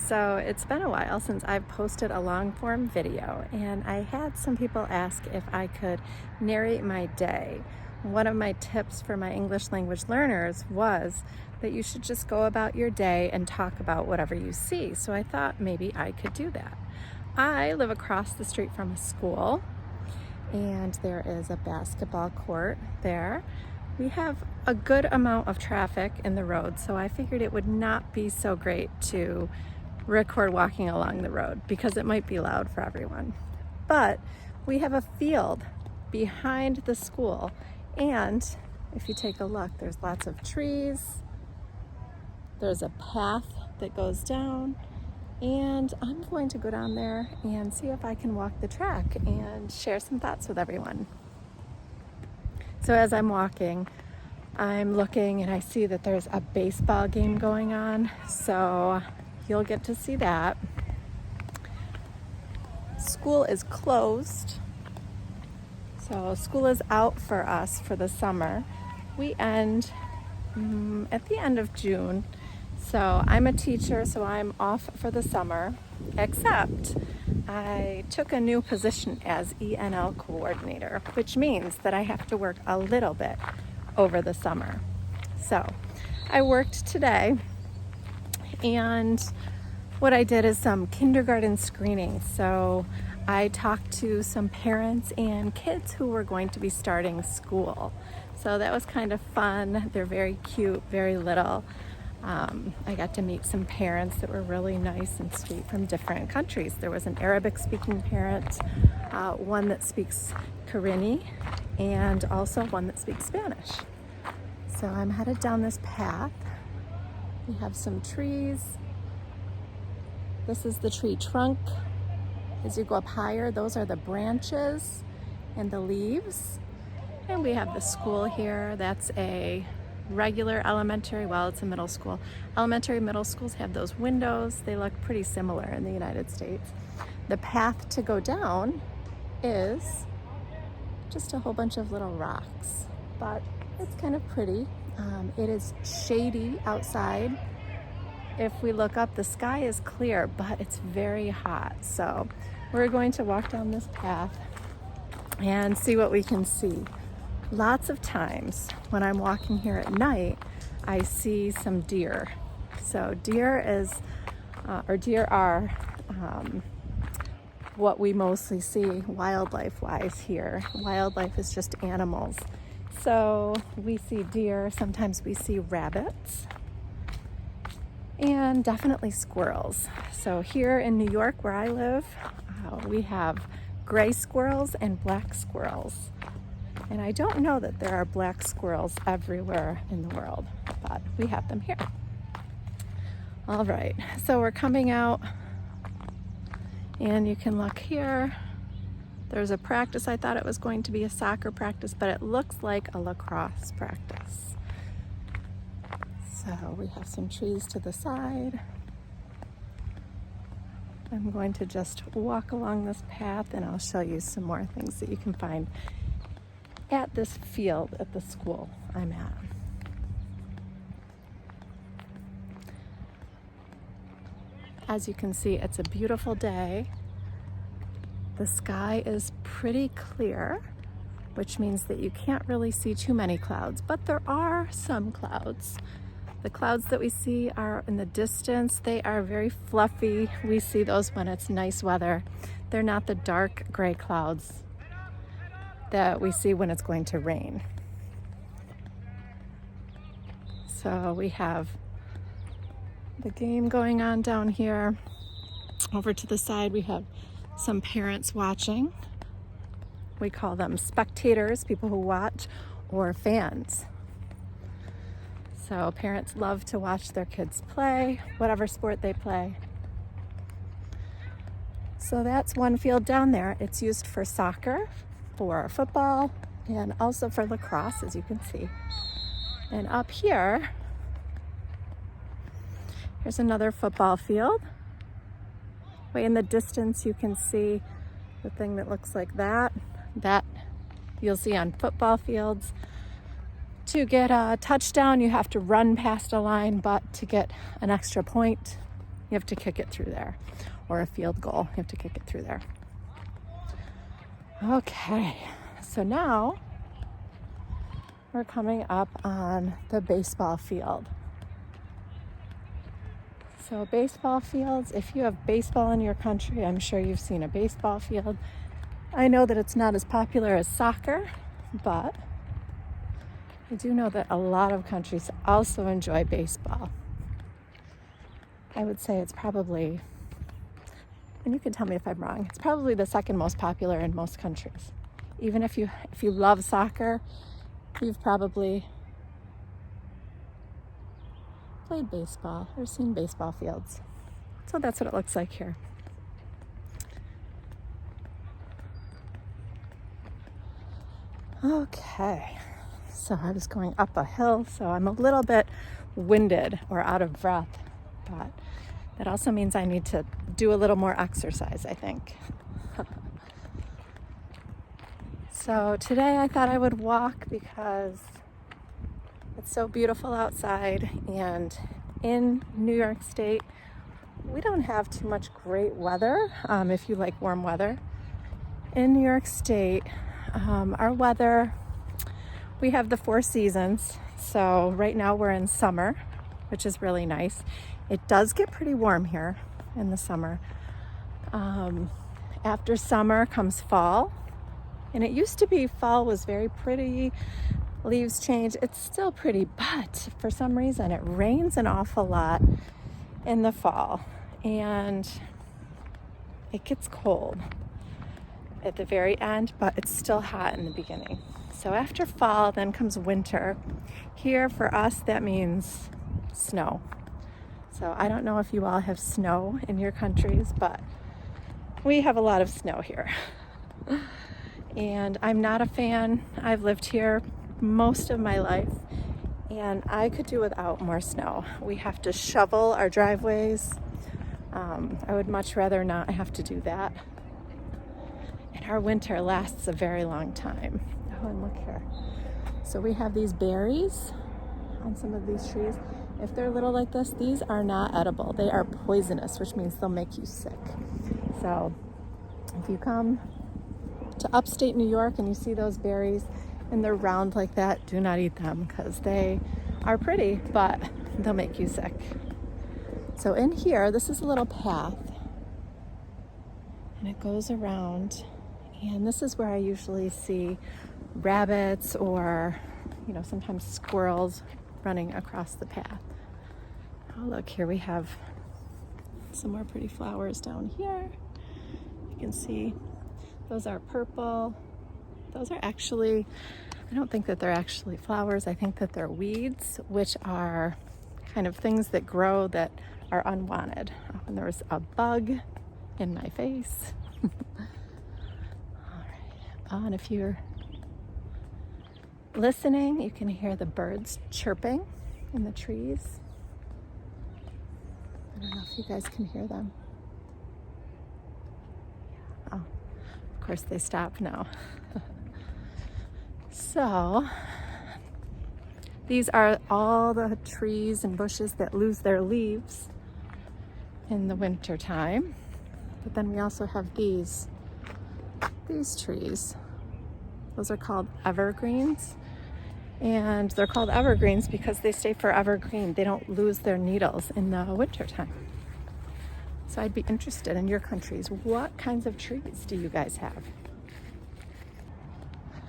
So it's been a while since I've posted a long form video, and I had some people ask if I could narrate my day. One of my tips for my English language learners was that you should just go about your day and talk about whatever you see. So I thought maybe I could do that. I live across the street from a school, and there is a basketball court there. We have a good amount of traffic in the road, so I figured it would not be so great to record walking along the road because it might be loud for everyone. But we have a field behind the school, and if you take a look, there's lots of trees, there's a path that goes down, and I'm going to go down there and see if I can walk the track and share some thoughts with everyone. So as I'm walking, I'm looking and I see that there's a baseball game going on, so you'll get to see that. School is closed, so school is out for us for the summer. We end at the end of June, so I'm a teacher, so I'm off for the summer, except I took a new position as ENL coordinator, which means that I have to work a little bit over the summer. So I worked today, and what I did is some kindergarten screening. So I talked to some parents and kids who were going to be starting school. So that was kind of fun. They're very cute, very little. I got to meet some parents that were really nice and sweet from different countries. There was an Arabic speaking parent, one that speaks Karenni, and also one that speaks Spanish. So I'm headed down this path. We have some trees. This is the tree trunk. As you go up higher, those are the branches and the leaves. And we have the school here. That's a regular elementary, well, it's a middle school. Elementary, middle schools have those windows. They look pretty similar in the United States. The path to go down is just a whole bunch of little rocks, but it's kind of pretty. It is shady outside. If we look up, the sky is clear, but it's very hot. So we're going to walk down this path and see what we can see. Lots of times when I'm walking here at night, I see some deer. So deer are what we mostly see wildlife-wise here. Wildlife is just animals. So we see deer, sometimes we see rabbits, and definitely squirrels. So here in New York, where I live, we have gray squirrels and black squirrels. And I don't know that there are black squirrels everywhere in the world, but we have them here. All right, so we're coming out, and you can look here. There's a practice. I thought it was going to be a soccer practice, but it looks like a lacrosse practice. So we have some trees to the side. I'm going to just walk along this path, and I'll show you some more things that you can find at this field at the school I'm at. As you can see, it's a beautiful day. The sky is pretty clear, which means that you can't really see too many clouds, but there are some clouds. The clouds that we see are in the distance. They are very fluffy. We see those when it's nice weather. They're not the dark gray clouds that we see when it's going to rain. So we have the game going on down here. Over to the side, we have some parents watching. We call them spectators, people who watch, or fans. So parents love to watch their kids play, whatever sport they play. So that's one field down there. It's used for soccer, for football, and also for lacrosse, as you can see. And up here, here's another football field. Way in the distance, you can see the thing that looks like that. That you'll see on football fields. To get a touchdown, you have to run past a line, but to get an extra point, you have to kick it through there. Or a field goal, you have to kick it through there. Okay, so now we're coming up on the baseball field. So baseball fields, if you have baseball in your country, I'm sure you've seen a baseball field. I know that it's not as popular as soccer, but I do know that a lot of countries also enjoy baseball. I would say it's probably, and you can tell me if I'm wrong, it's probably the second most popular in most countries. Even if you love soccer, you've probably played baseball or seen baseball fields. So that's what it looks like here. Okay, so I was going up a hill, so I'm a little bit winded or out of breath, but that also means I need to do a little more exercise, I think. So today I thought I would walk because it's so beautiful outside, and in New York State, we don't have too much great weather if you like warm weather. In New York State, our weather, we have the 4 seasons. So right now we're in summer, which is really nice. It does get pretty warm here in the summer. After summer comes fall. And it used to be fall was very pretty, leaves change. It's still pretty, but for some reason it rains an awful lot in the fall and it gets cold at the very end, but it's still hot in the beginning. So after fall, then comes winter. Here for us, that means snow. So I don't know if you all have snow in your countries, but we have a lot of snow here. And I'm not a fan. I've lived here most of my life, and I could do without more snow. We have to shovel our driveways. I would much rather not have to do that. And our winter lasts a very long time. Oh, and look here. So we have these berries on some of these trees. If they're little like this, these are not edible. They are poisonous, which means they'll make you sick. So if you come to upstate New York and you see those berries and they're round like that, do not eat them because they are pretty, but they'll make you sick. So in here, this is a little path and it goes around, and this is where I usually see rabbits or, sometimes squirrels running across the path. Oh, look, here we have some more pretty flowers down here. You can see those are purple. Those are actually, I don't think that they're actually flowers. I think that they're weeds, which are kind of things that grow that are unwanted. Oh, and there's a bug in my face. All right. Oh, and if you're listening, you can hear the birds chirping in the trees. I don't know if you guys can hear them. Oh, of course they stop now. So these are all the trees and bushes that lose their leaves in the winter time. But then we also have these trees. Those are called evergreens. And they're called evergreens because they stay forever green. They don't lose their needles in the winter time. So I'd be interested in your countries. What kinds of trees do you guys have?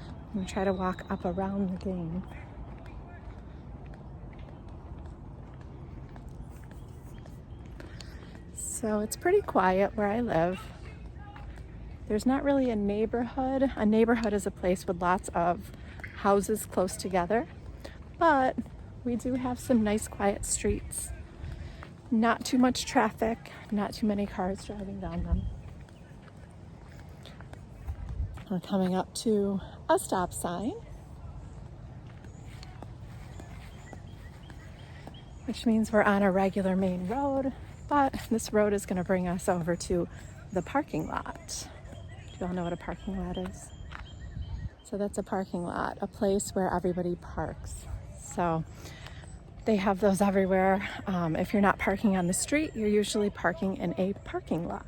I'm gonna try to walk up around the game. So it's pretty quiet where I live. There's not really a neighborhood. A neighborhood is a place with lots of houses close together, but we do have some nice quiet streets. Not too much traffic, not too many cars driving down them. We're coming up to a stop sign, which means we're on a regular main road, but this road is going to bring us over to the parking lot. Do you all know what a parking lot is? So that's a parking lot, a place where everybody parks. So They have those everywhere. If you're not parking on the street, you're usually parking in a parking lot.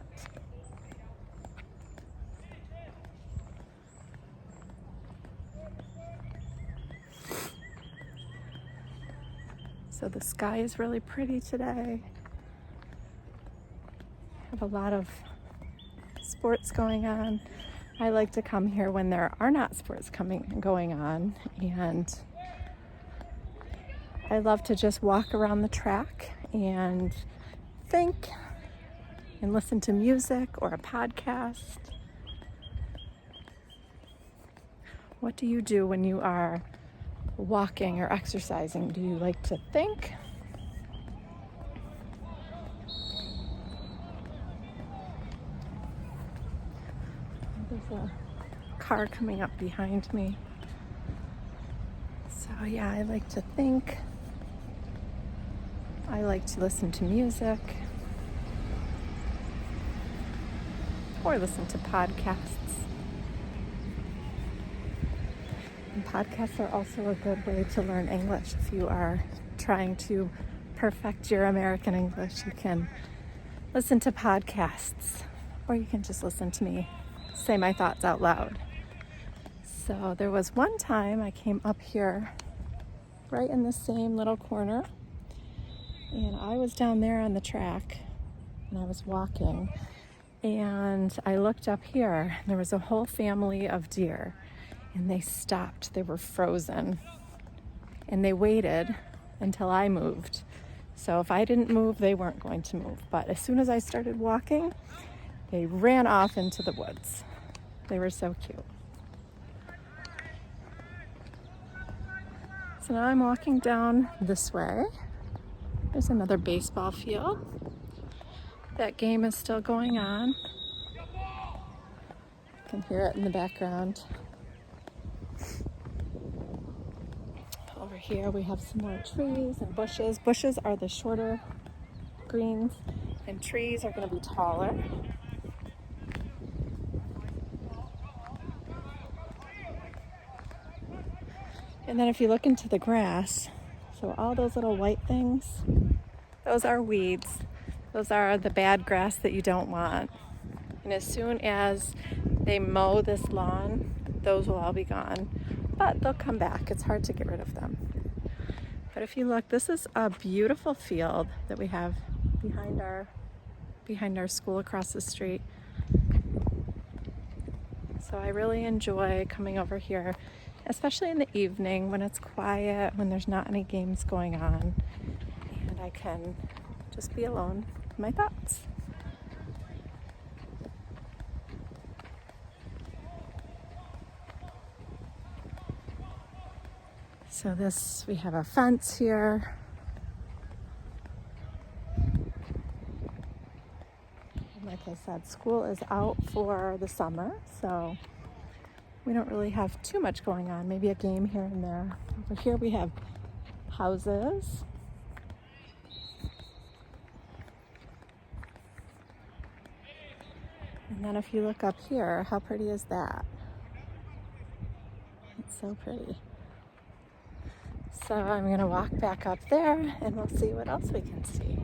So the sky is really pretty today. Have a lot of sports going on. I like to come here when there are not sports going on, and I love to just walk around the track and think and listen to music or a podcast. What do you do when you are walking or exercising? Do you like to think? There's a car coming up behind me. So yeah, I like to think. I like to listen to music or listen to podcasts. And podcasts are also a good way to learn English. If you are trying to perfect your American English, you can listen to podcasts, or you can just listen to me say my thoughts out loud. So there was one time I came up here right in the same little corner, and I was down there on the track and I was walking, and I looked up here and there was a whole family of deer, and they stopped. They were frozen, and they waited until I moved. So if I didn't move, they weren't going to move. But as soon as I started walking, they ran off into the woods. They were so cute. So now I'm walking down this way. There's another baseball field. That game is still going on. You can hear it in the background. Over here we have some more trees and bushes. Bushes are the shorter greens, and trees are going to be taller. And then if you look into the grass, so all those little white things, those are weeds. Those are the bad grass that you don't want. And as soon as they mow this lawn, those will all be gone. But they'll come back. It's hard to get rid of them. But if you look, this is a beautiful field that we have behind our school across the street. So I really enjoy coming over here, especially in the evening when it's quiet, when there's not any games going on, and I can just be alone with my thoughts. So we have a fence here. And like I said, school is out for the summer, so we don't really have too much going on. Maybe a game here and there. Over here we have houses. And then if you look up here, how pretty is that? It's so pretty. So I'm going to walk back up there and we'll see what else we can see.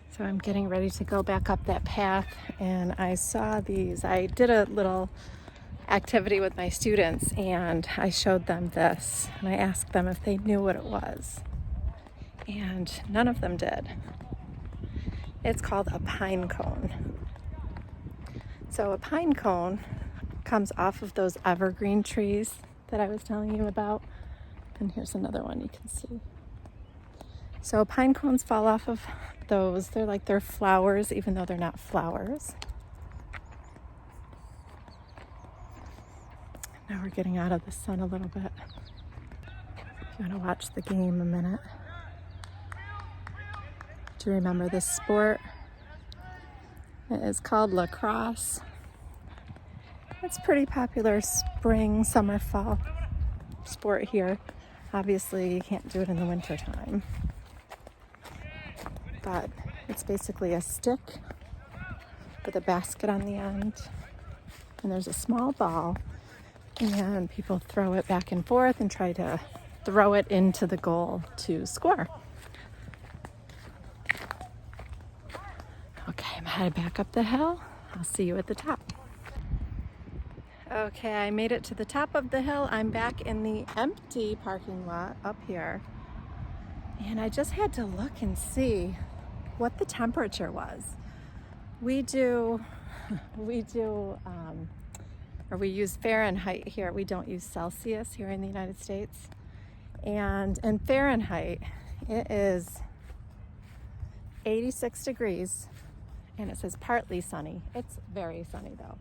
So I'm getting ready to go back up that path, and I saw these. I did a little activity with my students and I showed them this, and I asked them if they knew what it was, and none of them did. It's called a pine cone. So a pine cone comes off of those evergreen trees that I was telling you about. And here's another one you can see. So pine cones fall off of those. They're flowers, even though they're not flowers. Now we're getting out of the sun a little bit. If you want to watch the game a minute. Do you remember this sport? It is called lacrosse. It's pretty popular spring, summer, fall sport here. Obviously, you can't do it in the winter time. But it's basically a stick with a basket on the end. And there's a small ball. And people throw it back and forth and try to throw it into the goal to score. Okay, I'm headed back up the hill. I'll see you at the top. Okay, I made it to the top of the hill. I'm back in the empty parking lot up here. And I just had to look and see what the temperature was. We use Fahrenheit here. We don't use Celsius here in the United States. And in Fahrenheit, it is 86 degrees and it says partly sunny. It's very sunny though.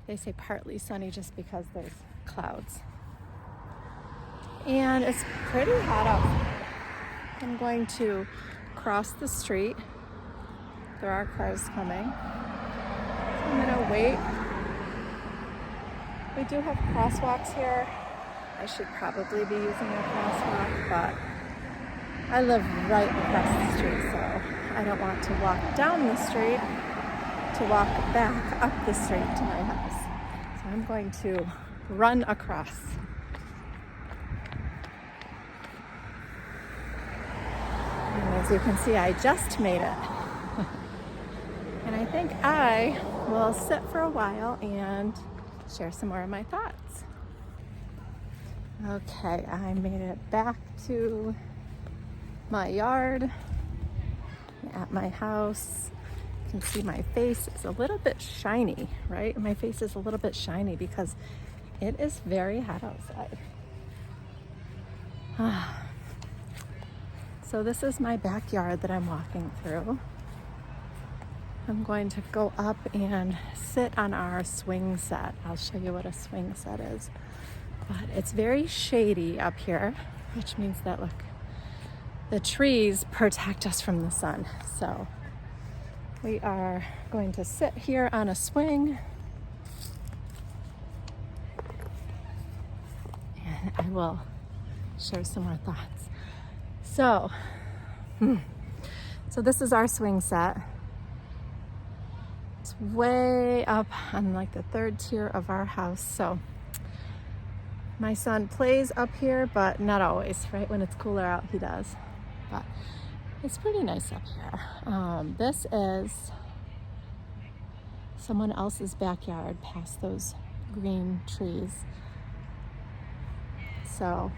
They say partly sunny just because there's clouds. And it's pretty hot out. I'm going to cross the street. There are cars coming. So I'm gonna wait. We do have crosswalks here. I should probably be using a crosswalk, but I live right across the street, so I don't want to walk down the street to walk back up the street to my house. So I'm going to run across. And as you can see, I just made it. And I think I will sit for a while and share some more of my thoughts. Okay, I made it back to my yard, at my house. You can see my face is a little bit shiny, right? My face is a little bit shiny because it is very hot outside. So this is my backyard that I'm walking through. I'm going to go up and sit on our swing set. I'll show you what a swing set is. But it's very shady up here, which means that, look, the trees protect us from the sun. So we are going to sit here on a swing. And I will share some more thoughts. So this is our swing set. It's way up on like the third tier of our house. So my son plays up here, but not always, right? When it's cooler out, he does. But it's pretty nice up here. This is someone else's backyard past those green trees. So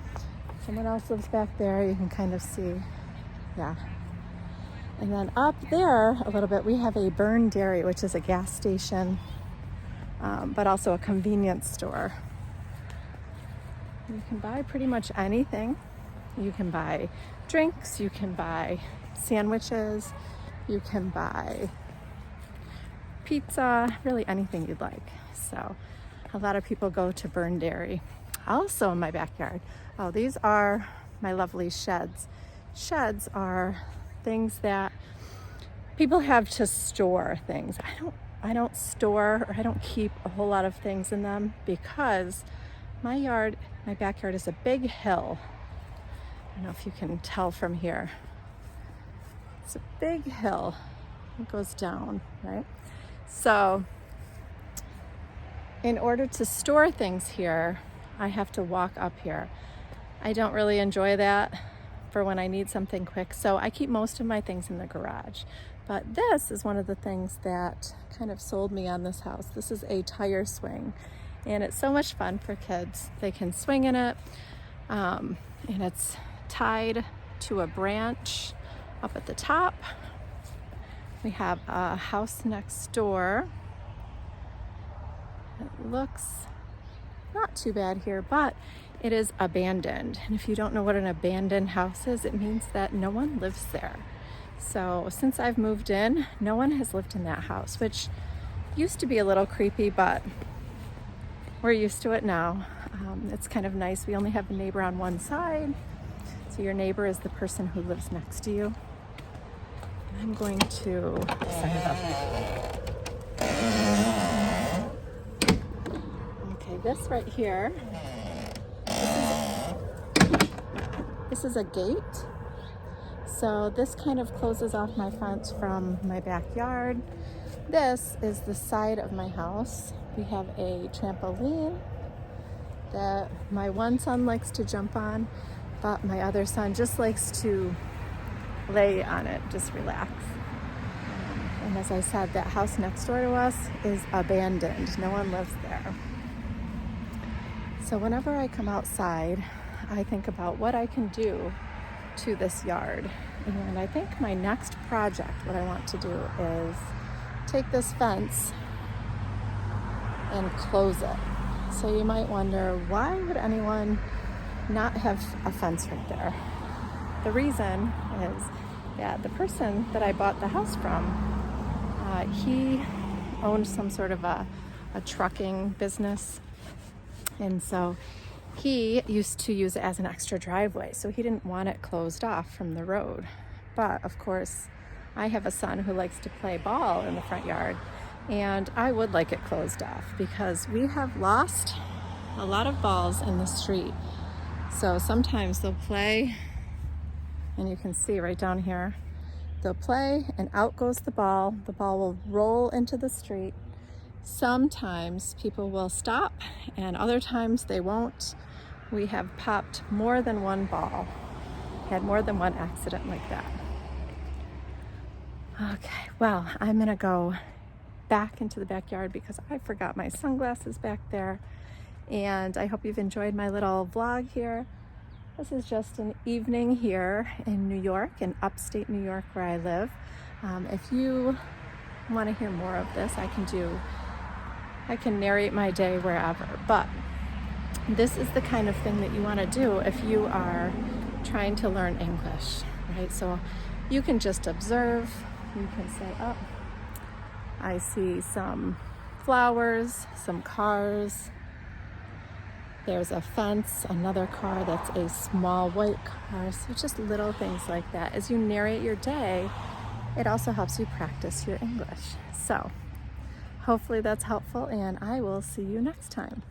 someone else lives back there. You can kind of see, yeah. And then up there a little bit, we have a Burn Dairy, which is a gas station, but also a convenience store. You can buy pretty much anything. You can buy drinks, you can buy sandwiches, you can buy pizza, really anything you'd like. So a lot of people go to Burn Dairy. Also in my backyard, oh, these are my lovely sheds. Sheds are things that people have to store things. I don't store, or I don't keep a whole lot of things in them because my backyard is a big hill. I don't know if you can tell from here. It's a big hill. It goes down, right? So in order to store things here, I have to walk up here. I don't really enjoy that for when I need something quick. So I keep most of my things in the garage. But this is one of the things that kind of sold me on this house. This is a tire swing. And it's so much fun for kids. They can swing in it, and it's tied to a branch up at the top. We have a house next door. It looks not too bad here, but it is abandoned. And if you don't know what an abandoned house is, it means that no one lives there. So since I've moved in, no one has lived in that house, which used to be a little creepy, but we're used to it now. It's kind of nice. We only have a neighbor on one side. So your neighbor is the person who lives next to you. I'm going to set it up. Okay, this right here, this is a gate. So this kind of closes off my front from my backyard. This is the side of my house. We have a trampoline that my one son likes to jump on, but my other son just likes to lay on it, just relax. And as I said, that house next door to us is abandoned. No one lives there. So whenever I come outside, I think about what I can do to this yard. And I think my next project, what I want to do is take this fence and close it. So you might wonder, why would anyone not have a fence right there? The reason is that the person that I bought the house from, he owned some sort of a trucking business. And so he used to use it as an extra driveway. So he didn't want it closed off from the road. But of course, I have a son who likes to play ball in the front yard. And I would like it closed off because we have lost a lot of balls in the street. So sometimes they'll play, and you can see right down here, they'll play and out goes the ball. The ball will roll into the street. Sometimes people will stop and other times they won't. We have popped more than one ball, had more than one accident like that. Okay, well, I'm gonna go back into the backyard because I forgot my sunglasses back there. And I hope you've enjoyed my little vlog here. This is just an evening here in New York, in upstate New York where I live. If you want to hear more of this, I can narrate my day wherever. But this is the kind of thing that you want to do if you are trying to learn English, right? So you can just observe. You can say, oh, I see some flowers, some cars. There's a fence, another car that's a small white car. So just little things like that. As you narrate your day, it also helps you practice your English. So hopefully that's helpful, and I will see you next time.